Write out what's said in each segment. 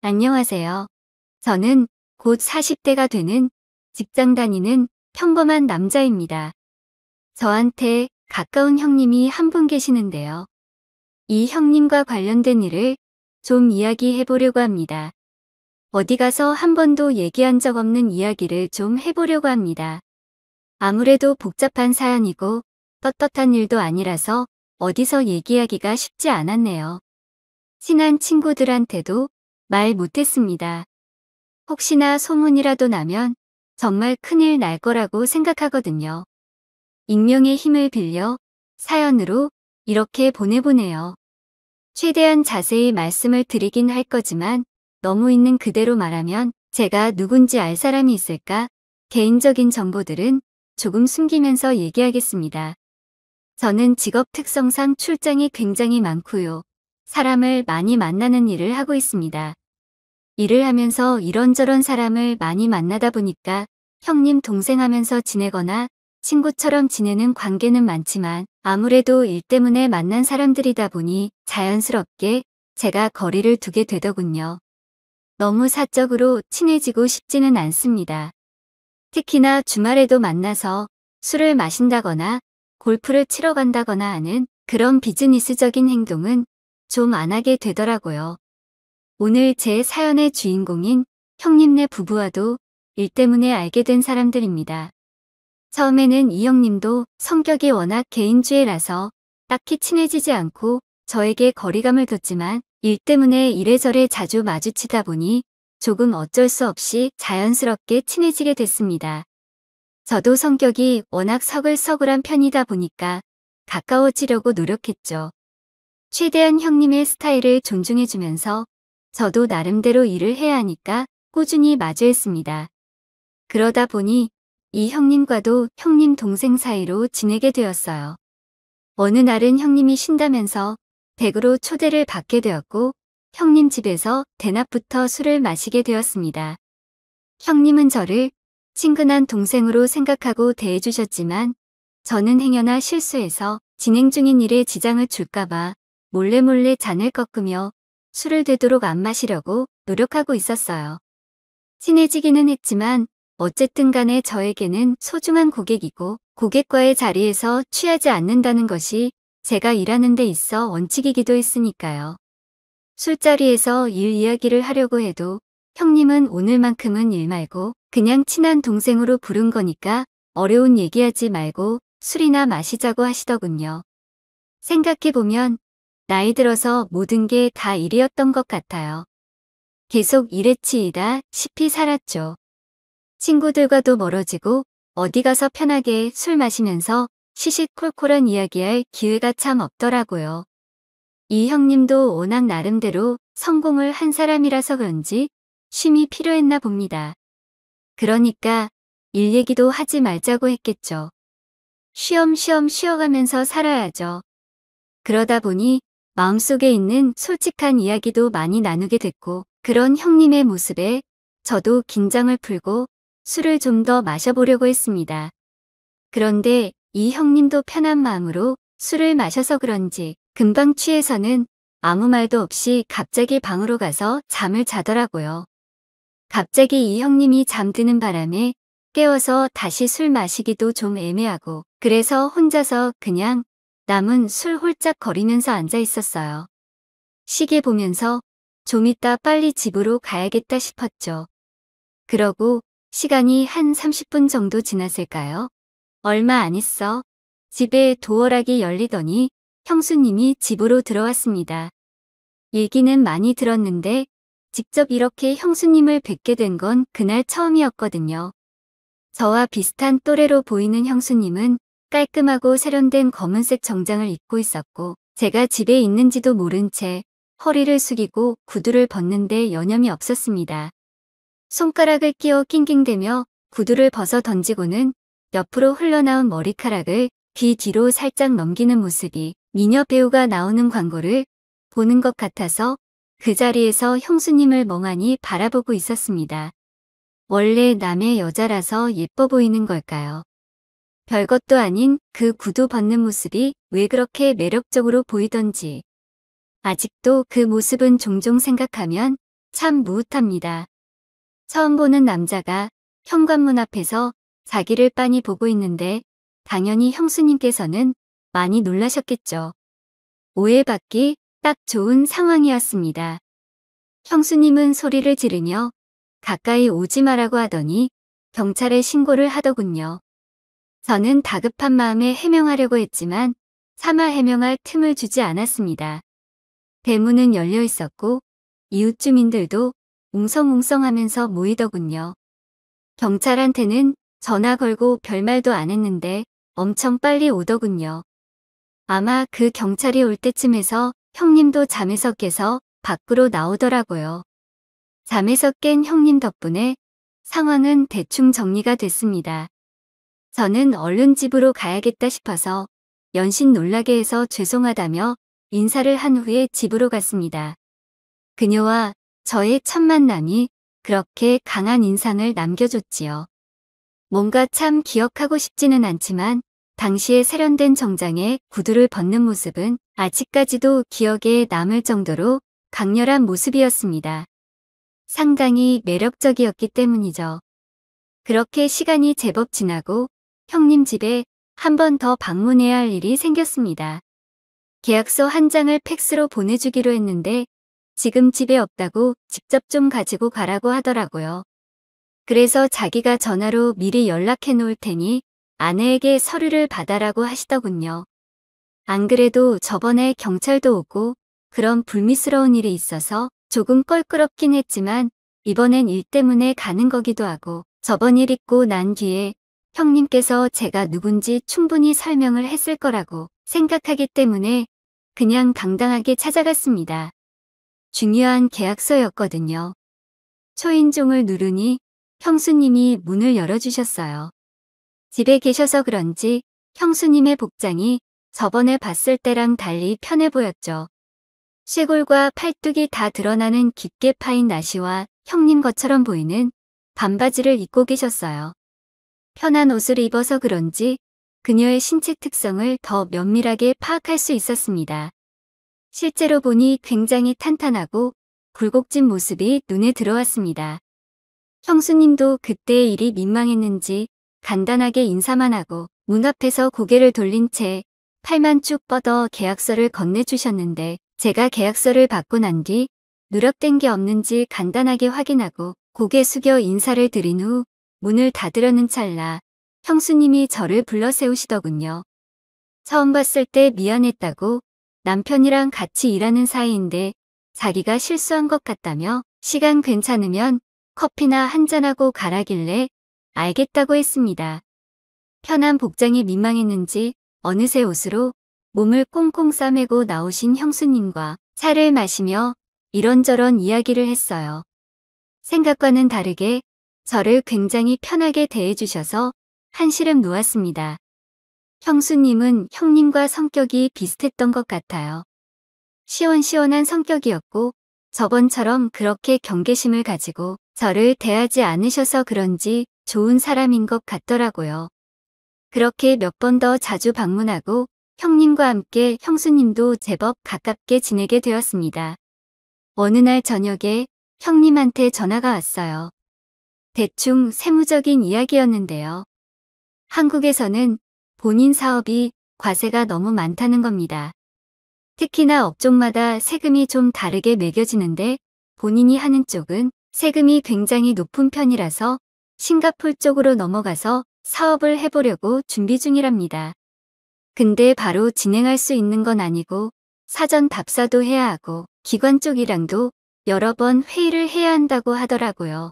안녕하세요. 저는 곧 40대가 되는 직장 다니는 평범한 남자입니다. 저한테 가까운 형님이 한 분 계시는데요. 이 형님과 관련된 일을 좀 이야기해 보려고 합니다. 어디 가서 한 번도 얘기한 적 없는 이야기를 좀 해보려고 합니다. 아무래도 복잡한 사연이고 떳떳한 일도 아니라서 어디서 얘기하기가 쉽지 않았네요. 친한 친구들한테도 말 못했습니다. 혹시나 소문이라도 나면 정말 큰일 날 거라고 생각하거든요. 익명의 힘을 빌려 사연으로 이렇게 보내보네요. 최대한 자세히 말씀을 드리긴 할 거지만 너무 있는 그대로 말하면 제가 누군지 알 사람이 있을까? 개인적인 정보들은 조금 숨기면서 얘기하겠습니다. 저는 직업 특성상 출장이 굉장히 많고요. 사람을 많이 만나는 일을 하고 있습니다. 일을 하면서 이런저런 사람을 많이 만나다 보니까 형님 동생 하면서 지내거나 친구처럼 지내는 관계는 많지만 아무래도 일 때문에 만난 사람들이다 보니 자연스럽게 제가 거리를 두게 되더군요. 너무 사적으로 친해지고 싶지는 않습니다. 특히나 주말에도 만나서 술을 마신다거나 골프를 치러 간다거나 하는 그런 비즈니스적인 행동은 좀 안 하게 되더라고요. 오늘 제 사연의 주인공인 형님네 부부와도 일 때문에 알게 된 사람들입니다. 처음에는 이 형님도 성격이 워낙 개인주의라서 딱히 친해지지 않고 저에게 거리감을 뒀지만 일 때문에 이래저래 자주 마주치다 보니 조금 어쩔 수 없이 자연스럽게 친해지게 됐습니다. 저도 성격이 워낙 서글서글한 편이다 보니까 가까워지려고 노력했죠. 최대한 형님의 스타일을 존중해주면서 저도 나름대로 일을 해야 하니까 꾸준히 마주했습니다. 그러다 보니 이 형님과도 형님 동생 사이로 지내게 되었어요. 어느 날은 형님이 쉰다면서 댁으로 초대를 받게 되었고 형님 집에서 대낮부터 술을 마시게 되었습니다. 형님은 저를 친근한 동생으로 생각하고 대해주셨지만 저는 행여나 실수해서 진행 중인 일에 지장을 줄까봐 몰래몰래 잔을 꺾으며 술을 되도록 안 마시려고 노력하고 있었어요. 친해지기는 했지만 어쨌든 간에 저에게는 소중한 고객이고 고객과의 자리에서 취하지 않는다는 것이 제가 일하는 데 있어 원칙이기도 했으니까요. 술자리에서 일 이야기를 하려고 해도 형님은 오늘만큼은 일 말고 그냥 친한 동생으로 부른 거니까 어려운 얘기하지 말고 술이나 마시자고 하시더군요. 생각해보면 나이 들어서 모든 게 다 일이었던 것 같아요. 계속 일에 치이다 시피 살았죠. 친구들과도 멀어지고 어디 가서 편하게 술 마시면서 시시콜콜한 이야기할 기회가 참 없더라고요. 이 형님도 워낙 나름대로 성공을 한 사람이라서 그런지 쉼이 필요했나 봅니다. 그러니까 일 얘기도 하지 말자고 했겠죠. 쉬엄쉬엄 쉬어가면서 살아야죠. 그러다 보니 마음속에 있는 솔직한 이야기도 많이 나누게 됐고 그런 형님의 모습에 저도 긴장을 풀고 술을 좀 더 마셔보려고 했습니다. 그런데 이 형님도 편한 마음으로 술을 마셔서 그런지 금방 취해서는 아무 말도 없이 갑자기 방으로 가서 잠을 자더라고요. 갑자기 이 형님이 잠드는 바람에 깨워서 다시 술 마시기도 좀 애매하고 그래서 혼자서 그냥 남은 술 홀짝 거리면서 앉아 있었어요. 시계 보면서 좀 이따 빨리 집으로 가야겠다 싶었죠. 그러고 시간이 한 30분 정도 지났을까요? 얼마 안 있어 집에 도어락이 열리더니 형수님이 집으로 들어왔습니다. 얘기는 많이 들었는데 직접 이렇게 형수님을 뵙게 된 건 그날 처음이었거든요. 저와 비슷한 또래로 보이는 형수님은 깔끔하고 세련된 검은색 정장을 입고 있었고 제가 집에 있는지도 모른 채 허리를 숙이고 구두를 벗는데 여념이 없었습니다. 손가락을 끼워 낑낑대며 구두를 벗어 던지고는 옆으로 흘러나온 머리카락을 귀 뒤로 살짝 넘기는 모습이 미녀 배우가 나오는 광고를 보는 것 같아서 그 자리에서 형수님을 멍하니 바라보고 있었습니다. 원래 남의 여자라서 예뻐 보이는 걸까요? 별것도 아닌 그 구두 벗는 모습이 왜 그렇게 매력적으로 보이던지. 아직도 그 모습은 종종 생각하면 참 무웃합니다. 처음 보는 남자가 현관문 앞에서 자기를 빤히 보고 있는데 당연히 형수님께서는 많이 놀라셨겠죠. 오해받기 딱 좋은 상황이었습니다. 형수님은 소리를 지르며 가까이 오지 마라고 하더니 경찰에 신고를 하더군요. 저는 다급한 마음에 해명하려고 했지만 차마 해명할 틈을 주지 않았습니다. 대문은 열려 있었고 이웃 주민들도 웅성웅성하면서 모이더군요. 경찰한테는 전화 걸고 별말도 안 했는데 엄청 빨리 오더군요. 아마 그 경찰이 올 때쯤에서 형님도 잠에서 깨서 밖으로 나오더라고요. 잠에서 깬 형님 덕분에 상황은 대충 정리가 됐습니다. 저는 얼른 집으로 가야겠다 싶어서 연신 놀라게 해서 죄송하다며 인사를 한 후에 집으로 갔습니다. 그녀와 저의 첫 만남이 그렇게 강한 인상을 남겨줬지요. 뭔가 참 기억하고 싶지는 않지만 당시에 세련된 정장에 구두를 벗는 모습은 아직까지도 기억에 남을 정도로 강렬한 모습이었습니다. 상당히 매력적이었기 때문이죠. 그렇게 시간이 제법 지나고 형님 집에 한 번 더 방문해야 할 일이 생겼습니다. 계약서 한 장을 팩스로 보내주기로 했는데 지금 집에 없다고 직접 좀 가지고 가라고 하더라고요. 그래서 자기가 전화로 미리 연락해 놓을 테니 아내에게 서류를 받아라고 하시더군요. 안 그래도 저번에 경찰도 오고 그런 불미스러운 일이 있어서 조금 껄끄럽긴 했지만 이번엔 일 때문에 가는 거기도 하고 저번 일 있고 난 뒤에 형님께서 제가 누군지 충분히 설명을 했을 거라고 생각하기 때문에 그냥 당당하게 찾아갔습니다. 중요한 계약서였거든요. 초인종을 누르니 형수님이 문을 열어주셨어요. 집에 계셔서 그런지 형수님의 복장이 저번에 봤을 때랑 달리 편해 보였죠. 쇄골과 팔뚝이 다 드러나는 깊게 파인 나시와 형님 것처럼 보이는 반바지를 입고 계셨어요. 편한 옷을 입어서 그런지 그녀의 신체 특성을 더 면밀하게 파악할 수 있었습니다. 실제로 보니 굉장히 탄탄하고 굴곡진 모습이 눈에 들어왔습니다. 형수님도 그때의 일이 민망했는지 간단하게 인사만 하고 문 앞에서 고개를 돌린 채 팔만 쭉 뻗어 계약서를 건네주셨는데 제가 계약서를 받고 난 뒤 누락된 게 없는지 간단하게 확인하고 고개 숙여 인사를 드린 후 문을 닫으려는 찰나 형수님이 저를 불러 세우시더군요. 처음 봤을 때 미안했다고 남편이랑 같이 일하는 사이인데 자기가 실수한 것 같다며 시간 괜찮으면 커피나 한잔하고 가라길래 알겠다고 했습니다. 편한 복장이 민망했는지 어느새 옷으로 몸을 꽁꽁 싸매고 나오신 형수님과 차를 마시며 이런저런 이야기를 했어요. 생각과는 다르게 저를 굉장히 편하게 대해주셔서 한시름 놓았습니다. 형수님은 형님과 성격이 비슷했던 것 같아요. 시원시원한 성격이었고 저번처럼 그렇게 경계심을 가지고 저를 대하지 않으셔서 그런지 좋은 사람인 것 같더라고요. 그렇게 몇 번 더 자주 방문하고 형님과 함께 형수님도 제법 가깝게 지내게 되었습니다. 어느 날 저녁에 형님한테 전화가 왔어요. 대충 세무적인 이야기였는데요. 한국에서는 본인 사업이 과세가 너무 많다는 겁니다. 특히나 업종마다 세금이 좀 다르게 매겨지는데 본인이 하는 쪽은 세금이 굉장히 높은 편이라서 싱가폴 쪽으로 넘어가서 사업을 해보려고 준비 중이랍니다. 근데 바로 진행할 수 있는 건 아니고 사전 답사도 해야 하고 기관 쪽이랑도 여러 번 회의를 해야 한다고 하더라고요.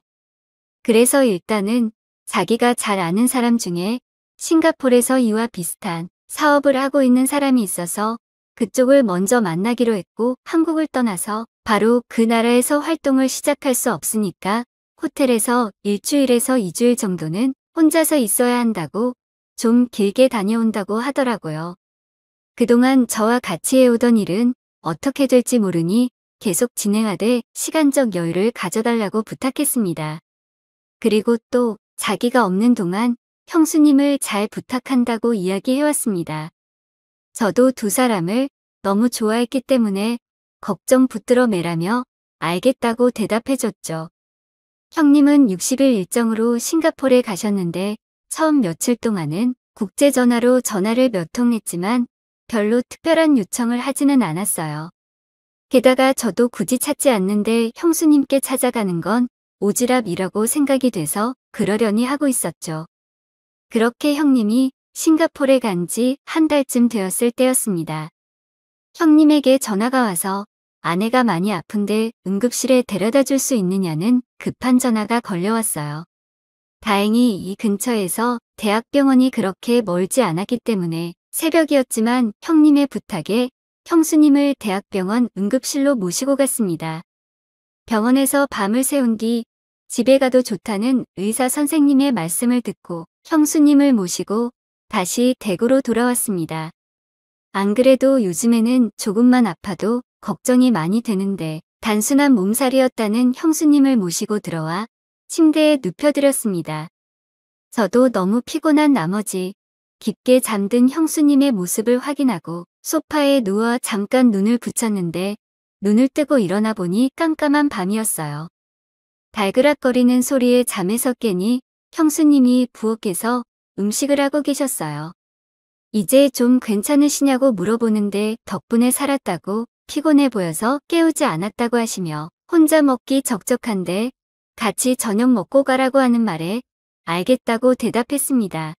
그래서 일단은 자기가 잘 아는 사람 중에 싱가폴에서 이와 비슷한 사업을 하고 있는 사람이 있어서 그쪽을 먼저 만나기로 했고 한국을 떠나서 바로 그 나라에서 활동을 시작할 수 없으니까 호텔에서 일주일에서 2주일 정도는 혼자서 있어야 한다고 좀 길게 다녀온다고 하더라고요. 그동안 저와 같이 해오던 일은 어떻게 될지 모르니 계속 진행하되 시간적 여유를 가져달라고 부탁했습니다. 그리고 또 자기가 없는 동안 형수님을 잘 부탁한다고 이야기해왔습니다. 저도 두 사람을 너무 좋아했기 때문에 걱정 붙들어 매라며 알겠다고 대답해줬죠. 형님은 60일 일정으로 싱가포르에 가셨는데 처음 며칠 동안은 국제 전화로 전화를 몇 통 했지만 별로 특별한 요청을 하지는 않았어요. 게다가 저도 굳이 찾지 않는데 형수님께 찾아가는 건 오지랖이라고 생각이 돼서 그러려니 하고 있었죠. 그렇게 형님이 싱가포르에 간 지 한 달쯤 되었을 때였습니다. 형님에게 전화가 와서 아내가 많이 아픈데 응급실에 데려다 줄 수 있느냐는 급한 전화가 걸려왔어요. 다행히 이 근처에서 대학병원이 그렇게 멀지 않았기 때문에 새벽이었지만 형님의 부탁에 형수님을 대학병원 응급실로 모시고 갔습니다. 병원에서 밤을 새운 뒤 집에 가도 좋다는 의사 선생님의 말씀을 듣고 형수님을 모시고 다시 대구로 돌아왔습니다. 안 그래도 요즘에는 조금만 아파도 걱정이 많이 되는데 단순한 몸살이었다는 형수님을 모시고 들어와 침대에 눕혀드렸습니다. 저도 너무 피곤한 나머지 깊게 잠든 형수님의 모습을 확인하고 소파에 누워 잠깐 눈을 붙였는데 눈을 뜨고 일어나 보니 깜깜한 밤이었어요. 달그락거리는 소리에 잠에서 깨니 형수님이 부엌에서 음식을 하고 계셨어요. 이제 좀 괜찮으시냐고 물어보는데 덕분에 살았다고 피곤해 보여서 깨우지 않았다고 하시며 혼자 먹기 적적한데 같이 저녁 먹고 가라고 하는 말에 알겠다고 대답했습니다.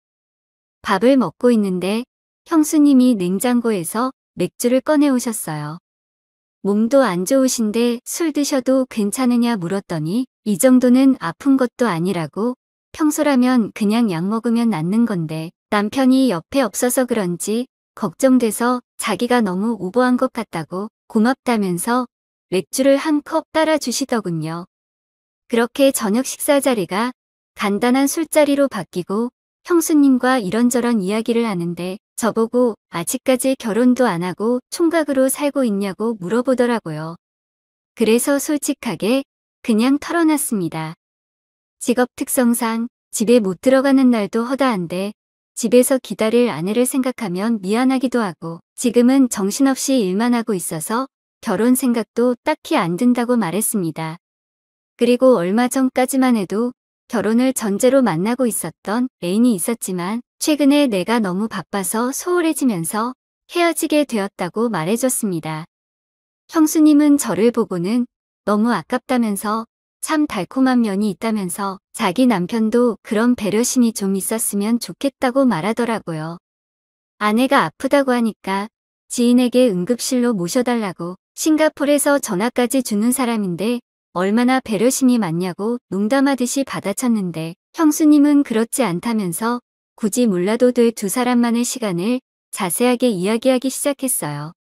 밥을 먹고 있는데 형수님이 냉장고에서 맥주를 꺼내 오셨어요. 몸도 안 좋으신데 술 드셔도 괜찮으냐 물었더니 이 정도는 아픈 것도 아니라고 평소라면 그냥 약 먹으면 낫는 건데 남편이 옆에 없어서 그런지 걱정돼서 자기가 너무 오버한 것 같다고 고맙다면서 맥주를 한 컵 따라 주시더군요. 그렇게 저녁 식사 자리가 간단한 술자리로 바뀌고 형수님과 이런저런 이야기를 하는데 저보고 아직까지 결혼도 안 하고 총각으로 살고 있냐고 물어보더라고요. 그래서 솔직하게 그냥 털어놨습니다. 직업 특성상 집에 못 들어가는 날도 허다한데 집에서 기다릴 아내를 생각하면 미안하기도 하고 지금은 정신없이 일만 하고 있어서 결혼 생각도 딱히 안 든다고 말했습니다. 그리고 얼마 전까지만 해도 결혼을 전제로 만나고 있었던 애인이 있었지만 최근에 내가 너무 바빠서 소홀해지면서 헤어지게 되었다고 말해줬습니다. 형수님은 저를 보고는 너무 아깝다면서 참 달콤한 면이 있다면서 자기 남편도 그런 배려심이 좀 있었으면 좋겠다고 말하더라고요. 아내가 아프다고 하니까 지인에게 응급실로 모셔달라고 싱가포르에서 전화까지 주는 사람인데 얼마나 배려심이 많냐고 농담하듯이 받아쳤는데 형수님은 그렇지 않다면서 굳이 몰라도 될 두 사람만의 시간을 자세하게 이야기하기 시작했어요.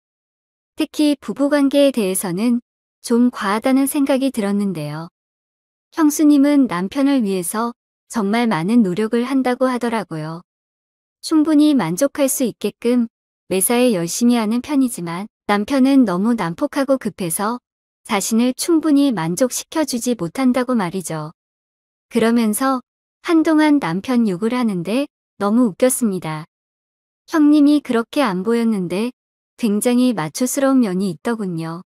특히 부부관계에 대해서는 좀 과하다는 생각이 들었는데요. 형수님은 남편을 위해서 정말 많은 노력을 한다고 하더라고요. 충분히 만족할 수 있게끔 매사에 열심히 하는 편이지만 남편은 너무 난폭하고 급해서 자신을 충분히 만족시켜주지 못한다고 말이죠. 그러면서 한동안 남편 욕을 하는데 너무 웃겼습니다. 형님이 그렇게 안 보였는데 굉장히 마초스러운 면이 있더군요.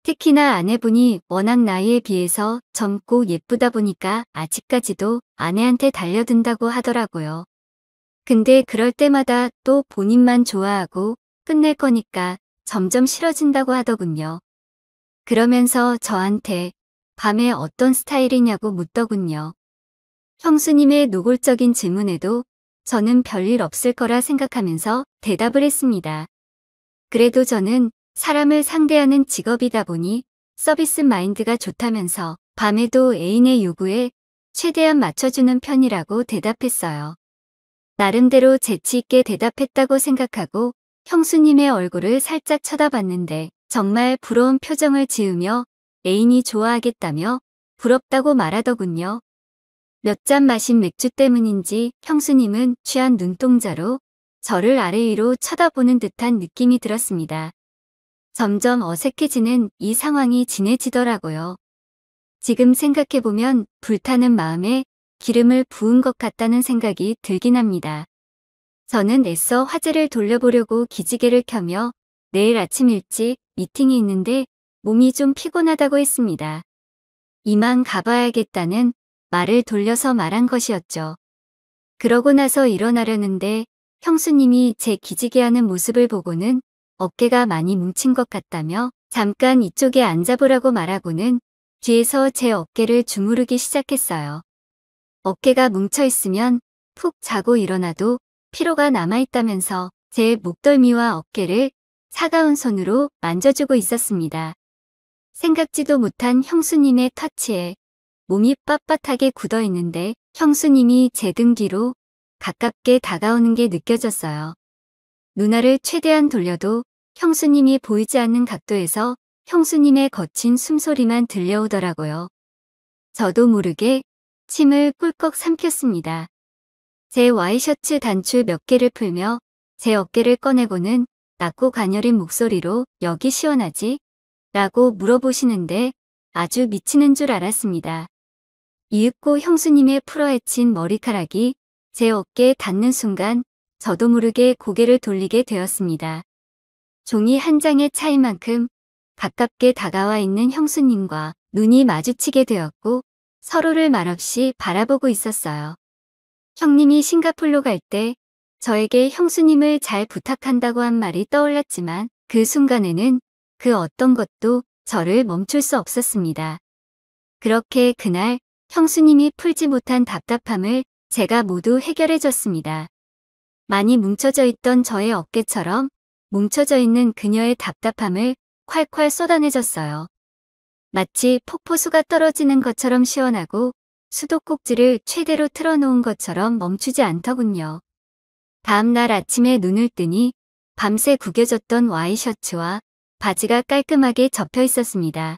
특히나 아내분이 워낙 나이에 비해서 젊고 예쁘다 보니까 아직까지도 아내한테 달려든다고 하더라고요. 근데 그럴 때마다 또 본인만 좋아하고 끝낼 거니까 점점 싫어진다고 하더군요. 그러면서 저한테 밤에 어떤 스타일이냐고 묻더군요. 형수님의 노골적인 질문에도 저는 별일 없을 거라 생각하면서 대답을 했습니다. 그래도 저는 사람을 상대하는 직업이다 보니 서비스 마인드가 좋다면서 밤에도 애인의 요구에 최대한 맞춰주는 편이라고 대답했어요. 나름대로 재치있게 대답했다고 생각하고 형수님의 얼굴을 살짝 쳐다봤는데 정말 부러운 표정을 지으며 애인이 좋아하겠다며 부럽다고 말하더군요. 몇 잔 마신 맥주 때문인지 형수님은 취한 눈동자로 저를 아래 위로 쳐다보는 듯한 느낌이 들었습니다. 점점 어색해지는 이 상황이 진해지더라고요. 지금 생각해보면 불타는 마음에 기름을 부은 것 같다는 생각이 들긴 합니다. 저는 애써 화제를 돌려보려고 기지개를 켜며 내일 아침 일찍 미팅이 있는데 몸이 좀 피곤하다고 했습니다. 이만 가봐야겠다는 말을 돌려서 말한 것이었죠. 그러고 나서 일어나려는데 형수님이 제 기지개 하는 모습을 보고는 어깨가 많이 뭉친 것 같다며 잠깐 이쪽에 앉아보라고 말하고는 뒤에서 제 어깨를 주무르기 시작했어요. 어깨가 뭉쳐 있으면 푹 자고 일어나도 피로가 남아있다면서 제 목덜미와 어깨를 차가운 손으로 만져주고 있었습니다. 생각지도 못한 형수님의 터치에 몸이 빳빳하게 굳어 있는데 형수님이 제 등 뒤로 가깝게 다가오는 게 느껴졌어요. 눈알을 최대한 돌려도 형수님이 보이지 않는 각도에서 형수님의 거친 숨소리만 들려오더라고요. 저도 모르게 침을 꿀꺽 삼켰습니다. 제 와이셔츠 단추 몇 개를 풀며 제 어깨를 꺼내고는 낮고 가녀린 목소리로 여기 시원하지? 라고 물어보시는데 아주 미치는 줄 알았습니다. 이윽고 형수님의 풀어헤친 머리카락이 제 어깨에 닿는 순간 저도 모르게 고개를 돌리게 되었습니다. 종이 한 장의 차이만큼 가깝게 다가와 있는 형수님과 눈이 마주치게 되었고 서로를 말없이 바라보고 있었어요. 형님이 싱가폴로 갈 때 저에게 형수님을 잘 부탁한다고 한 말이 떠올랐지만 그 순간에는 그 어떤 것도 저를 멈출 수 없었습니다. 그렇게 그날 형수님이 풀지 못한 답답함을 제가 모두 해결해 줬습니다. 많이 뭉쳐져 있던 저의 어깨처럼 뭉쳐져 있는 그녀의 답답함을 콸콸 쏟아내줬어요. 마치 폭포수가 떨어지는 것처럼 시원하고 수도꼭지를 최대로 틀어놓은 것처럼 멈추지 않더군요. 다음 날 아침에 눈을 뜨니 밤새 구겨졌던 와이셔츠와 바지가 깔끔하게 접혀 있었습니다.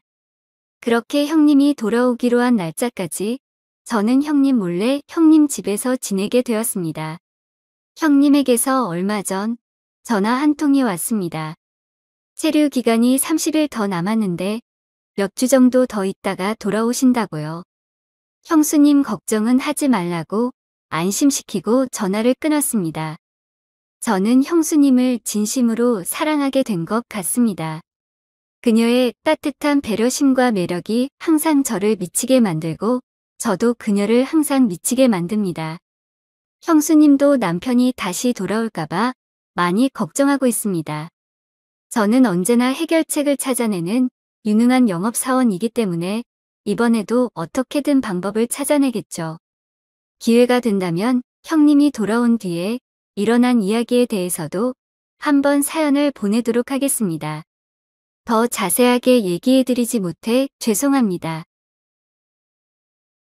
그렇게 형님이 돌아오기로 한 날짜까지 저는 형님 몰래 형님 집에서 지내게 되었습니다. 형님에게서 얼마 전 전화 한 통이 왔습니다. 체류 기간이 30일 더 남았는데 몇 주 정도 더 있다가 돌아오신다고요. 형수님 걱정은 하지 말라고 안심시키고 전화를 끊었습니다. 저는 형수님을 진심으로 사랑하게 된 것 같습니다. 그녀의 따뜻한 배려심과 매력이 항상 저를 미치게 만들고 저도 그녀를 항상 미치게 만듭니다. 형수님도 남편이 다시 돌아올까봐 많이 걱정하고 있습니다. 저는 언제나 해결책을 찾아내는 유능한 영업사원이기 때문에 이번에도 어떻게든 방법을 찾아내겠죠. 기회가 된다면 형님이 돌아온 뒤에 일어난 이야기에 대해서도 한번 사연을 보내도록 하겠습니다. 더 자세하게 얘기해드리지 못해 죄송합니다.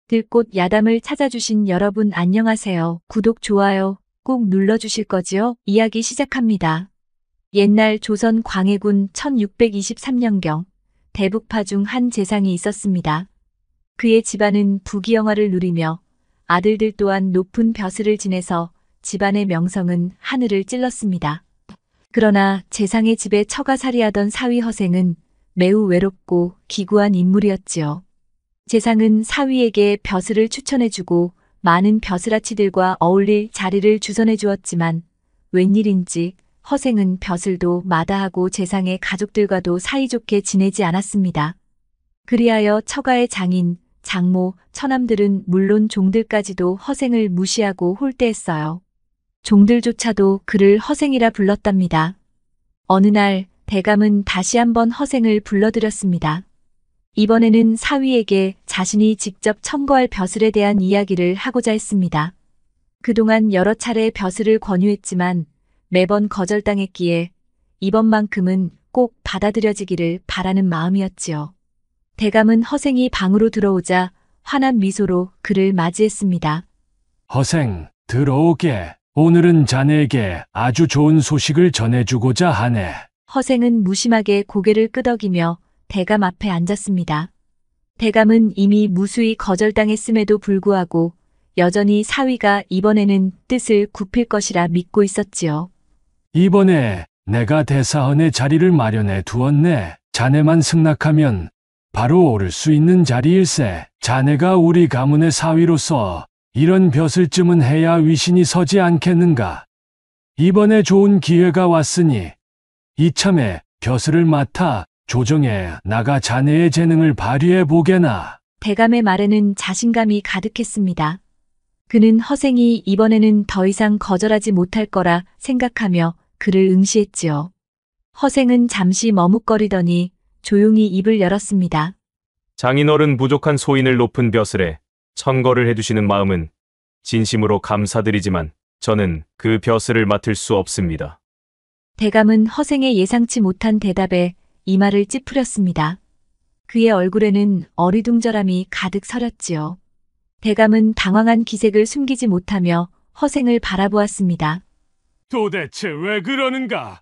들꽃 야담을 찾아주신 여러분 안녕하세요. 구독, 좋아요 꼭 눌러주실 거지요? 이야기 시작합니다. 옛날 조선 광해군 1623년경 대북파 중 한 재상이 있었습니다. 그의 집안은 부귀영화를 누리며 아들들 또한 높은 벼슬을 지내서 집안의 명성은 하늘을 찔렀습니다. 그러나 재상의 집에 처가살이하던 사위 허생은 매우 외롭고 기구한 인물이었지요. 재상은 사위에게 벼슬을 추천해주고 많은 벼슬아치들과 어울릴 자리를 주선해 주었지만 웬일인지 허생은 벼슬도 마다하고 재상의 가족들과도 사이좋게 지내지 않았습니다. 그리하여 처가의 장인, 장모, 처남들은 물론 종들까지도 허생을 무시하고 홀대했어요. 종들조차도 그를 허생이라 불렀답니다. 어느 날 대감은 다시 한번 허생을 불러들였습니다. 이번에는 사위에게 자신이 직접 첨거할 벼슬에 대한 이야기를 하고자 했습니다. 그동안 여러 차례 벼슬을 권유했지만 매번 거절당했기에 이번만큼은 꼭 받아들여지기를 바라는 마음이었지요. 대감은 허생이 방으로 들어오자 환한 미소로 그를 맞이했습니다. 허생, 들어오게. 오늘은 자네에게 아주 좋은 소식을 전해주고자 하네. 허생은 무심하게 고개를 끄덕이며 대감 앞에 앉았습니다. 대감은 이미 무수히 거절당했음에도 불구하고 여전히 사위가 이번에는 뜻을 굽힐 것이라 믿고 있었지요. 이번에 내가 대사헌의 자리를 마련해 두었네. 자네만 승낙하면 바로 오를 수 있는 자리일세. 자네가 우리 가문의 사위로서 이런 벼슬쯤은 해야 위신이 서지 않겠는가. 이번에 좋은 기회가 왔으니 이참에 벼슬을 맡아 조정에 나가 자네의 재능을 발휘해 보게나. 대감의 말에는 자신감이 가득했습니다. 그는 허생이 이번에는 더 이상 거절하지 못할 거라 생각하며 그를 응시했지요. 허생은 잠시 머뭇거리더니 조용히 입을 열었습니다. 장인어른 부족한 소인을 높은 벼슬에 천거를 해주시는 마음은 진심으로 감사드리지만 저는 그 벼슬을 맡을 수 없습니다. 대감은 허생의 예상치 못한 대답에 이마를 찌푸렸습니다. 그의 얼굴에는 어리둥절함이 가득 서렸지요. 대감은 당황한 기색을 숨기지 못하며 허생을 바라보았습니다. 도대체 왜 그러는가?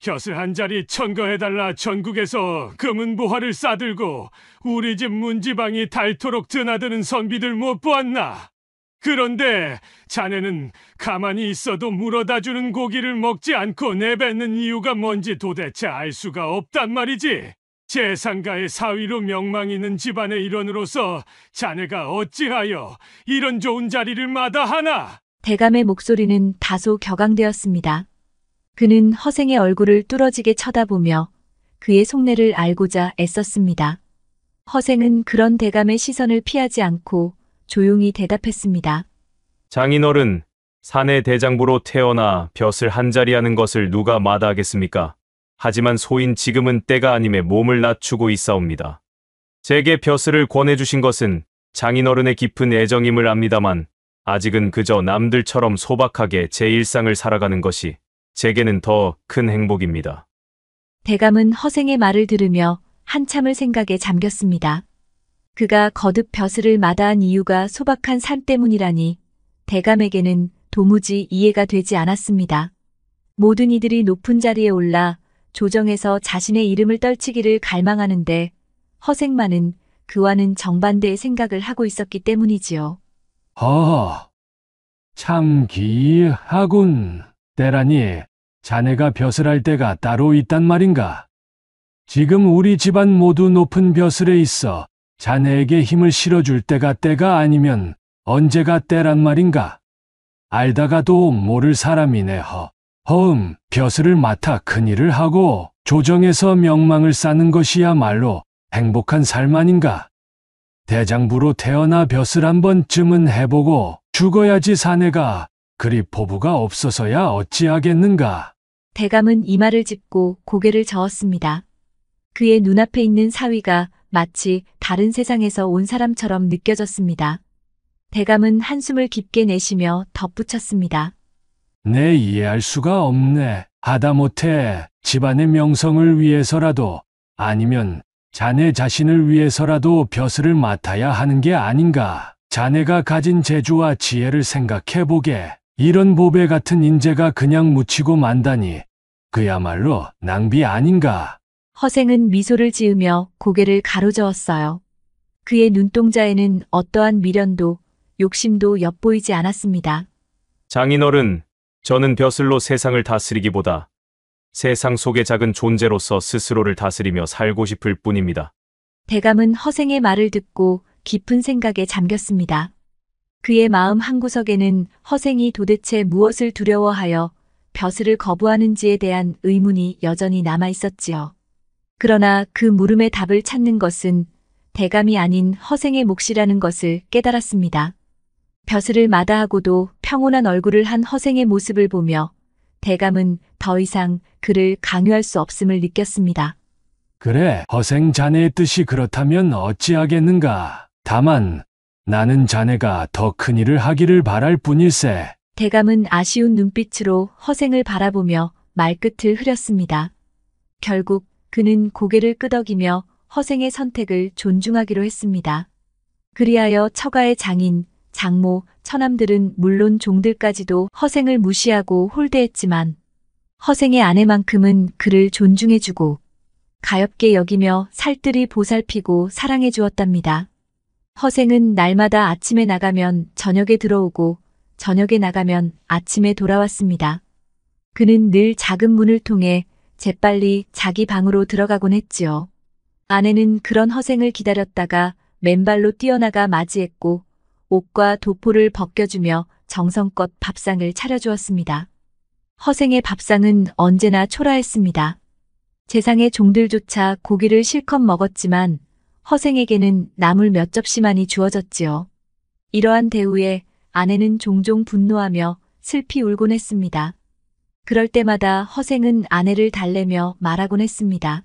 벼슬 한 자리 천거해달라 전국에서 금은 보화를 싸들고 우리 집 문지방이 닳도록 드나드는 선비들 못 보았나? 그런데 자네는 가만히 있어도 물어다 주는 고기를 먹지 않고 내뱉는 이유가 뭔지 도대체 알 수가 없단 말이지. 재상가의 사위로 명망 있는 집안의 일원으로서 자네가 어찌하여 이런 좋은 자리를 마다하나? 대감의 목소리는 다소 격앙되었습니다. 그는 허생의 얼굴을 뚫어지게 쳐다보며 그의 속내를 알고자 애썼습니다. 허생은 그런 대감의 시선을 피하지 않고 조용히 대답했습니다. 장인어른, 사내 대장부로 태어나 벼슬 한 자리 하는 것을 누가 마다하겠습니까? 하지만 소인 지금은 때가 아님에 몸을 낮추고 있사옵니다. 제게 벼슬을 권해주신 것은 장인어른의 깊은 애정임을 압니다만 아직은 그저 남들처럼 소박하게 제 일상을 살아가는 것이 제게는 더 큰 행복입니다. 대감은 허생의 말을 들으며 한참을 생각에 잠겼습니다. 그가 거듭 벼슬을 마다한 이유가 소박한 삶 때문이라니 대감에게는 도무지 이해가 되지 않았습니다. 모든 이들이 높은 자리에 올라 조정에서 자신의 이름을 떨치기를 갈망하는데 허생만은 그와는 정반대의 생각을 하고 있었기 때문이지요. 참 기이하군. 때라니 자네가 벼슬할 때가 따로 있단 말인가? 지금 우리 집안 모두 높은 벼슬에 있어 자네에게 힘을 실어줄 때가 아니면 언제가 때란 말인가? 알다가도 모를 사람이네. 벼슬을 맡아 큰일을 하고 조정에서 명망을 쌓는 것이야말로 행복한 삶 아닌가? 대장부로 태어나 벼슬 한 번쯤은 해보고 죽어야지 사내가 그리 포부가 없어서야 어찌하겠는가? 대감은 이마를 짚고 고개를 저었습니다. 그의 눈앞에 있는 사위가 마치 다른 세상에서 온 사람처럼 느껴졌습니다. 대감은 한숨을 깊게 내쉬며 덧붙였습니다. 내 이해할 수가 없네. 하다못해 집안의 명성을 위해서라도 아니면 자네 자신을 위해서라도 벼슬을 맡아야 하는 게 아닌가. 자네가 가진 재주와 지혜를 생각해보게. 이런 보배 같은 인재가 그냥 묻히고 만다니 그야말로 낭비 아닌가. 허생은 미소를 지으며 고개를 가로저었어요. 그의 눈동자에는 어떠한 미련도 욕심도 엿보이지 않았습니다. 장인어른, 저는 벼슬로 세상을 다스리기보다 세상 속의 작은 존재로서 스스로를 다스리며 살고 싶을 뿐입니다. 대감은 허생의 말을 듣고 깊은 생각에 잠겼습니다. 그의 마음 한구석에는 허생이 도대체 무엇을 두려워하여 벼슬을 거부하는지에 대한 의문이 여전히 남아 있었지요. 그러나 그 물음의 답을 찾는 것은 대감이 아닌 허생의 몫이라는 것을 깨달았습니다. 벼슬을 마다하고도 평온한 얼굴을 한 허생의 모습을 보며 대감은 더 이상 그를 강요할 수 없음을 느꼈습니다. 그래, 허생 자네의 뜻이 그렇다면 어찌하겠는가. 다만 나는 자네가 더 큰일을 하기를 바랄 뿐일세. 대감은 아쉬운 눈빛으로 허생을 바라보며 말끝을 흐렸습니다. 결국 그는 고개를 끄덕이며 허생의 선택을 존중하기로 했습니다. 그리하여 처가의 장인, 장모, 처남들은 물론 종들까지도 허생을 무시하고 홀대했지만 허생의 아내만큼은 그를 존중해주고 가엾게 여기며 살뜰히 보살피고 사랑해 주었답니다. 허생은 날마다 아침에 나가면 저녁에 들어오고 저녁에 나가면 아침에 돌아왔습니다. 그는 늘 작은 문을 통해 재빨리 자기 방으로 들어가곤 했지요. 아내는 그런 허생을 기다렸다가 맨발로 뛰어나가 맞이했고 옷과 도포를 벗겨주며 정성껏 밥상을 차려주었습니다. 허생의 밥상은 언제나 초라했습니다. 재상의 종들조차 고기를 실컷 먹었지만 허생에게는 나물 몇 접시만이 주어졌지요. 이러한 대우에 아내는 종종 분노하며 슬피 울곤 했습니다. 그럴 때마다 허생은 아내를 달래며 말하곤 했습니다.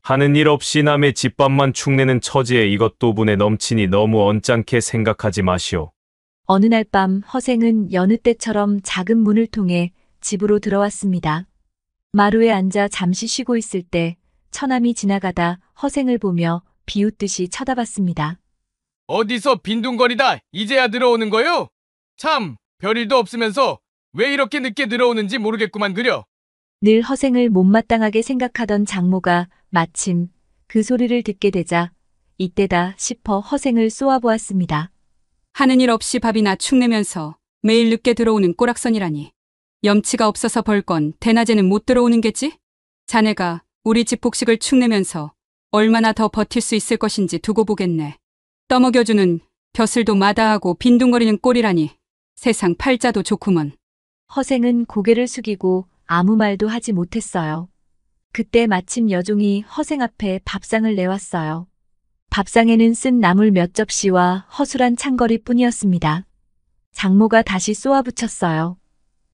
하는 일 없이 남의 집밥만 축내는 처지에 이것도 분에 넘치니 너무 언짢게 생각하지 마시오. 어느 날 밤 허생은 여느 때처럼 작은 문을 통해 집으로 들어왔습니다. 마루에 앉아 잠시 쉬고 있을 때 처남이 지나가다 허생을 보며 비웃듯이 쳐다봤습니다. 어디서 빈둥거리다 이제야 들어오는 거요? 참, 별일도 없으면서 왜 이렇게 늦게 들어오는지 모르겠구만 그려. 늘 허생을 못마땅하게 생각하던 장모가 마침 그 소리를 듣게 되자 이때다 싶어 허생을 쏘아보았습니다. 하는 일 없이 밥이나 축내면서 매일 늦게 들어오는 꼬락선이라니. 염치가 없어서 벌건 대낮에는 못 들어오는 게지? 자네가 우리 집 복식을 축내면서 얼마나 더 버틸 수 있을 것인지 두고 보겠네. 떠먹여주는 벼슬도 마다하고 빈둥거리는 꼴이라니. 세상 팔자도 좋구먼. 허생은 고개를 숙이고 아무 말도 하지 못했어요. 그때 마침 여종이 허생 앞에 밥상을 내왔어요. 밥상에는 쓴 나물 몇 접시와 허술한 찬거리 뿐이었습니다. 장모가 다시 쏘아붙였어요.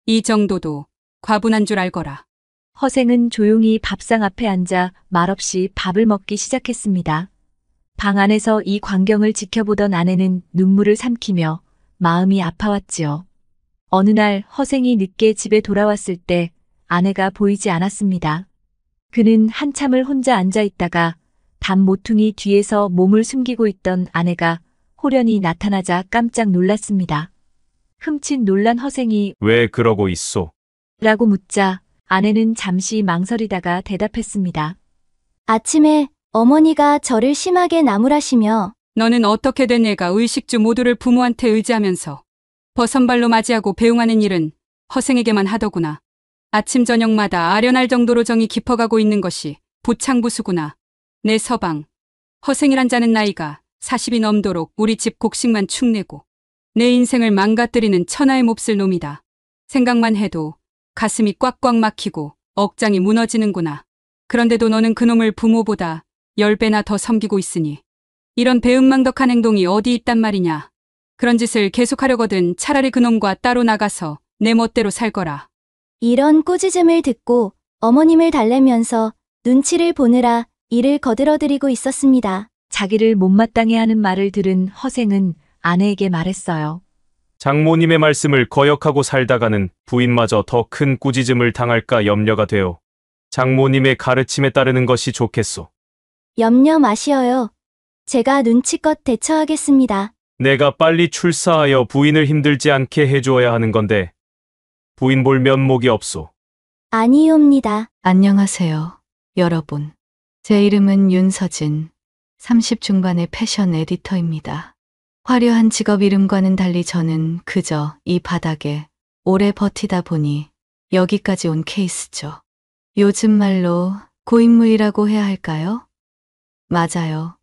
이 정도도 과분한 줄 알거라. 허생은 조용히 밥상 앞에 앉아 말없이 밥을 먹기 시작했습니다. 방 안에서 이 광경을 지켜보던 아내는 눈물을 삼키며 마음이 아파왔지요. 어느 날 허생이 늦게 집에 돌아왔을 때 아내가 보이지 않았습니다. 그는 한참을 혼자 앉아 있다가 담 모퉁이 뒤에서 몸을 숨기고 있던 아내가 호련히 나타나자 깜짝 놀랐습니다. 흠칫 놀란 허생이 왜 그러고 있소? 라고 묻자 아내는 잠시 망설이다가 대답했습니다. 아침에 어머니가 저를 심하게 나무라시며 너는 어떻게 된 애가 의식주 모두를 부모한테 의지하면서 버선발로 맞이하고 배웅하는 일은 허생에게만 하더구나. 아침 저녁마다 아련할 정도로 정이 깊어가고 있는 것이 부창부수구나. 내 서방, 허생이란 자는 나이가 40이 넘도록 우리 집 곡식만 축내고 내 인생을 망가뜨리는 천하의 몹쓸 놈이다. 생각만 해도 가슴이 꽉꽉 막히고 억장이 무너지는구나. 그런데도 너는 그놈을 부모보다 10배나 더 섬기고 있으니 이런 배은망덕한 행동이 어디 있단 말이냐. 그런 짓을 계속하려거든 차라리 그놈과 따로 나가서 내 멋대로 살 거라. 이런 꾸짖음을 듣고 어머님을 달래면서 눈치를 보느라 이를 거들어드리고 있었습니다. 자기를 못마땅해 하는 말을 들은 허생은 아내에게 말했어요. 장모님의 말씀을 거역하고 살다가는 부인마저 더 큰 꾸짖음을 당할까 염려가 되어 장모님의 가르침에 따르는 것이 좋겠소. 염려 마시어요. 제가 눈치껏 대처하겠습니다. 내가 빨리 출사하여 부인을 힘들지 않게 해주어야 하는 건데 부인 볼 면목이 없소. 아니옵니다. 안녕하세요, 여러분. 제 이름은 윤서진, 30 중반의 패션 에디터입니다. 화려한 직업 이름과는 달리 저는 그저 이 바닥에 오래 버티다 보니 여기까지 온 케이스죠. 요즘 말로 고인물이라고 해야 할까요? 맞아요.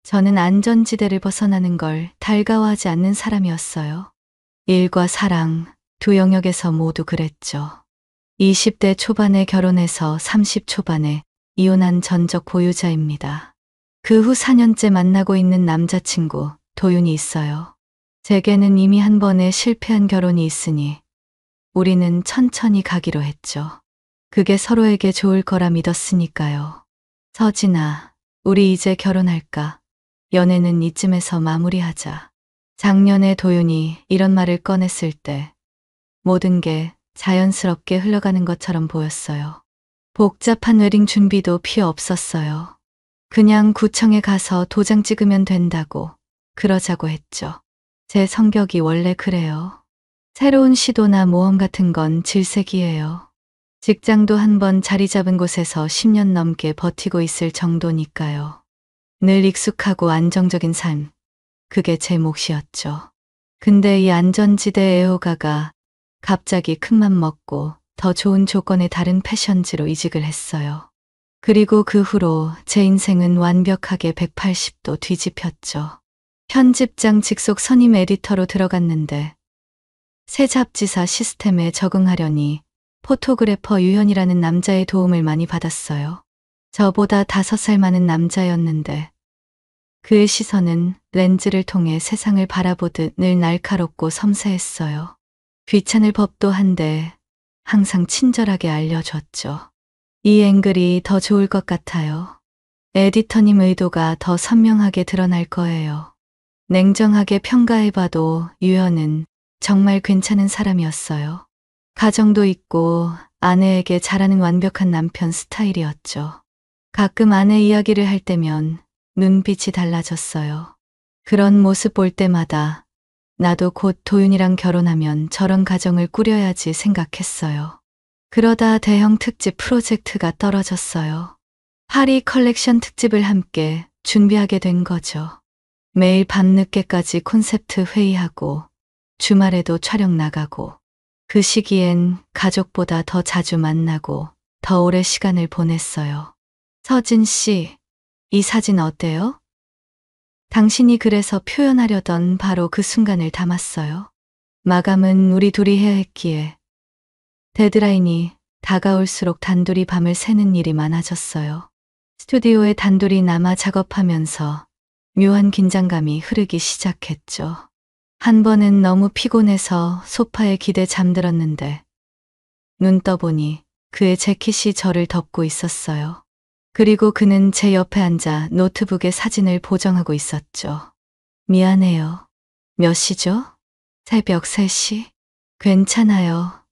저는 안전지대를 벗어나는 걸 달가워하지 않는 사람이었어요. 일과 사랑, 두 영역에서 모두 그랬죠. 20대 초반에 결혼해서 30 초반에 이혼한 전적 보유자입니다. 그 후 4년째 만나고 있는 남자친구, 도윤이 있어요. 제게는 이미 한 번에 실패한 결혼이 있으니 우리는 천천히 가기로 했죠. 그게 서로에게 좋을 거라 믿었으니까요. 서진아, 우리 이제 결혼할까? 연애는 이쯤에서 마무리하자. 작년에 도윤이 이런 말을 꺼냈을 때 모든 게 자연스럽게 흘러가는 것처럼 보였어요. 복잡한 웨딩 준비도 필요 없었어요. 그냥 구청에 가서 도장 찍으면 된다고 그러자고 했죠. 제 성격이 원래 그래요. 새로운 시도나 모험 같은 건 질색이에요. 직장도 한번 자리 잡은 곳에서 10년 넘게 버티고 있을 정도니까요. 늘 익숙하고 안정적인 삶, 그게 제 몫이었죠. 근데 이 안전지대 애호가가 갑자기 큰맘 먹고 더 좋은 조건의 다른 패션지로 이직을 했어요. 그리고 그 후로 제 인생은 완벽하게 180도 뒤집혔죠. 편집장 직속 선임 에디터로 들어갔는데 새 잡지사 시스템에 적응하려니 포토그래퍼 유현이라는 남자의 도움을 많이 받았어요. 저보다 5살 많은 남자였는데 그의 시선은 렌즈를 통해 세상을 바라보듯 늘 날카롭고 섬세했어요. 귀찮을 법도 한데 항상 친절하게 알려줬죠. 이 앵글이 더 좋을 것 같아요. 에디터님 의도가 더 선명하게 드러날 거예요. 냉정하게 평가해봐도 유현은 정말 괜찮은 사람이었어요. 가정도 있고 아내에게 잘하는 완벽한 남편 스타일이었죠. 가끔 아내 이야기를 할 때면 눈빛이 달라졌어요. 그런 모습 볼 때마다 나도 곧 도윤이랑 결혼하면 저런 가정을 꾸려야지 생각했어요. 그러다 대형 특집 프로젝트가 떨어졌어요. 파리 컬렉션 특집을 함께 준비하게 된 거죠. 매일 밤늦게까지 콘셉트 회의하고 주말에도 촬영 나가고 그 시기엔 가족보다 더 자주 만나고 더 오래 시간을 보냈어요. 서진 씨, 이 사진 어때요? 당신이 그래서 표현하려던 바로 그 순간을 담았어요. 마감은 우리 둘이 해야 했기에 데드라인이 다가올수록 단둘이 밤을 새는 일이 많아졌어요. 스튜디오에 단둘이 남아 작업하면서 묘한 긴장감이 흐르기 시작했죠. 한 번은 너무 피곤해서 소파에 기대 잠들었는데 눈 떠보니 그의 재킷이 저를 덮고 있었어요. 그리고 그는 제 옆에 앉아 노트북에 사진을 보정하고 있었죠. 미안해요. 몇 시죠? 새벽 3시? 괜찮아요.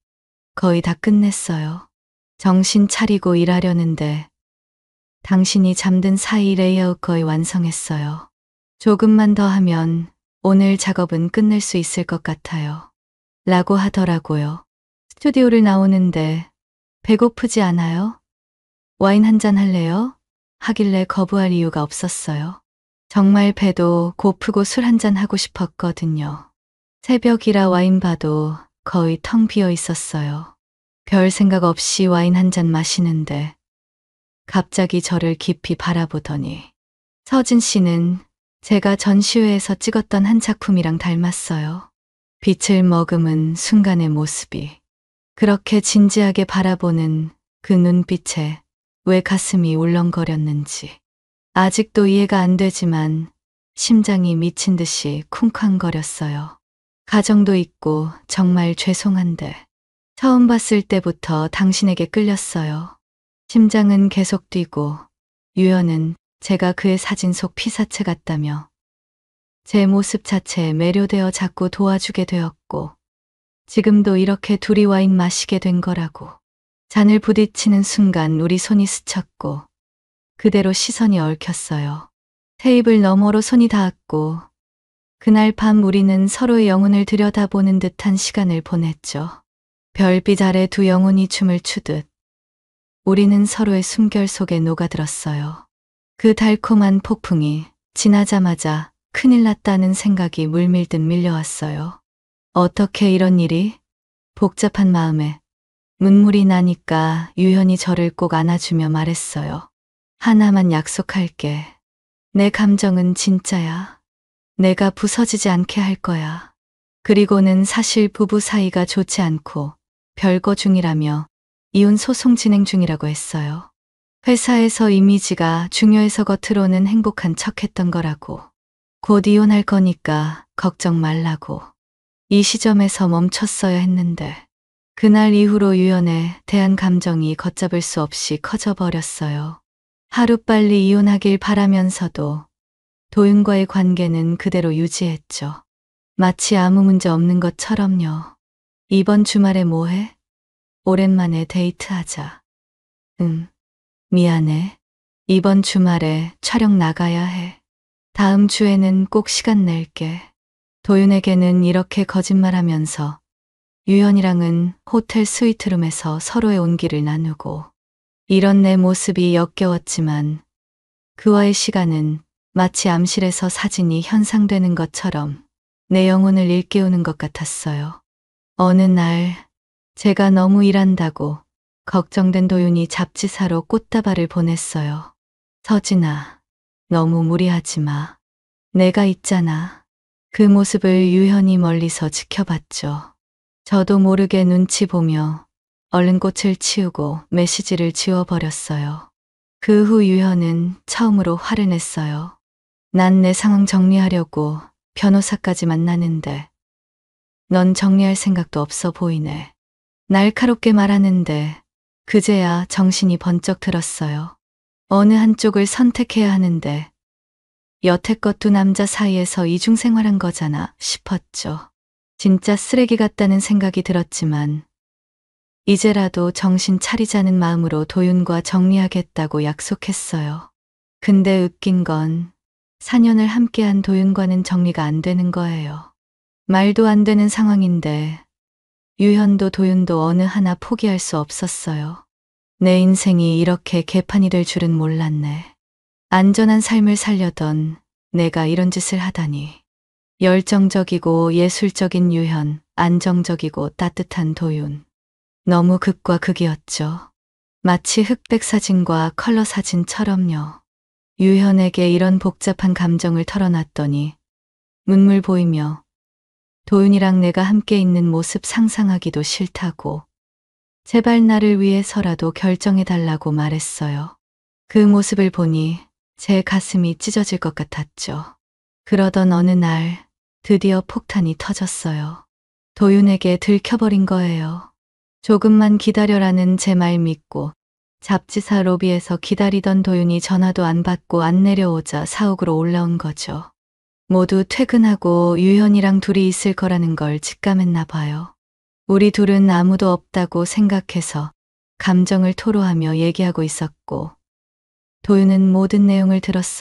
거의 다 끝냈어요. 정신 차리고 일하려는데 당신이 잠든 사이 레이아웃 거의 완성했어요. 조금만 더 하면 오늘 작업은 끝낼 수 있을 것 같아요. 라고 하더라고요. 스튜디오를 나오는데 배고프지 않아요? 와인 한 잔 할래요? 하길래 거부할 이유가 없었어요. 정말 배도 고프고 술 한 잔 하고 싶었거든요. 새벽이라 와인 봐도 거의 텅 비어 있었어요. 별 생각 없이 와인 한 잔 마시는데 갑자기 저를 깊이 바라보더니 서진 씨는 제가 전시회에서 찍었던 한 작품이랑 닮았어요. 빛을 머금은 순간의 모습이. 그렇게 진지하게 바라보는 그 눈빛에 왜 가슴이 울렁거렸는지. 아직도 이해가 안 되지만 심장이 미친 듯이 쿵쾅거렸어요. 가정도 있고 정말 죄송한데 처음 봤을 때부터 당신에게 끌렸어요. 심장은 계속 뛰고 유연은 제가 그의 사진 속 피사체 같다며 제 모습 자체에 매료되어 자꾸 도와주게 되었고 지금도 이렇게 둘이 와인 마시게 된 거라고. 잔을 부딪히는 순간 우리 손이 스쳤고 그대로 시선이 얽혔어요. 테이블 너머로 손이 닿았고 그날 밤 우리는 서로의 영혼을 들여다보는 듯한 시간을 보냈죠. 별빛 아래 두 영혼이 춤을 추듯 우리는 서로의 숨결 속에 녹아들었어요. 그 달콤한 폭풍이 지나자마자 큰일 났다는 생각이 물밀듯 밀려왔어요. 어떻게 이런 일이? 복잡한 마음에 눈물이 나니까 유현이 저를 꼭 안아주며 말했어요. 하나만 약속할게. 내 감정은 진짜야. 내가 부서지지 않게 할 거야. 그리고는 사실 부부 사이가 좋지 않고 별거 중이라며 이혼 소송 진행 중이라고 했어요. 회사에서 이미지가 중요해서 겉으로는 행복한 척했던 거라고. 곧 이혼할 거니까 걱정 말라고. 이 시점에서 멈췄어야 했는데 그날 이후로 유연에 대한 감정이 걷잡을 수 없이 커져버렸어요. 하루빨리 이혼하길 바라면서도 도윤과의 관계는 그대로 유지했죠. 마치 아무 문제 없는 것처럼요. 이번 주말에 뭐해? 오랜만에 데이트하자. 미안해. 이번 주말에 촬영 나가야 해. 다음 주에는 꼭 시간 낼게. 도윤에게는 이렇게 거짓말하면서 유연이랑은 호텔 스위트룸에서 서로의 온기를 나누고 이런 내 모습이 역겨웠지만 그와의 시간은 마치 암실에서 사진이 현상되는 것처럼 내 영혼을 일깨우는 것 같았어요. 어느 날 제가 너무 일한다고 걱정된 도윤이 잡지사로 꽃다발을 보냈어요. 서진아, 너무 무리하지 마. 내가 있잖아. 그 모습을 유연히 멀리서 지켜봤죠. 저도 모르게 눈치 보며 얼른 꽃을 치우고 메시지를 지워버렸어요. 그 후 유현은 처음으로 화를 냈어요. 난 내 상황 정리하려고 변호사까지 만나는데 넌 정리할 생각도 없어 보이네. 날카롭게 말하는데 그제야 정신이 번쩍 들었어요. 어느 한쪽을 선택해야 하는데 여태껏 두 남자 사이에서 이중생활한 거잖아 싶었죠. 진짜 쓰레기 같다는 생각이 들었지만 이제라도 정신 차리자는 마음으로 도윤과 정리하겠다고 약속했어요. 근데 웃긴 건 4년을 함께한 도윤과는 정리가 안 되는 거예요. 말도 안 되는 상황인데 유현도 도윤도 어느 하나 포기할 수 없었어요. 내 인생이 이렇게 개판이 될 줄은 몰랐네. 안전한 삶을 살려던 내가 이런 짓을 하다니. 열정적이고 예술적인 유현, 안정적이고 따뜻한 도윤. 너무 극과 극이었죠. 마치 흑백 사진과 컬러 사진처럼요. 유현에게 이런 복잡한 감정을 털어놨더니 눈물 보이며 도윤이랑 내가 함께 있는 모습 상상하기도 싫다고 제발 나를 위해서라도 결정해달라고 말했어요. 그 모습을 보니 제 가슴이 찢어질 것 같았죠. 그러던 어느 날 드디어 폭탄이 터졌어요. 도윤에게 들켜버린 거예요. 조금만 기다려라는 제 말 믿고 잡지사 로비에서 기다리던 도윤이 전화도 안 받고 안 내려오자 사옥으로 올라온 거죠. 모두 퇴근하고 유현이랑 둘이 있을 거라는 걸 직감했나 봐요. 우리 둘은 아무도 없다고 생각해서 감정을 토로하며 얘기하고 있었고 도윤은 모든 내용을 들었어요.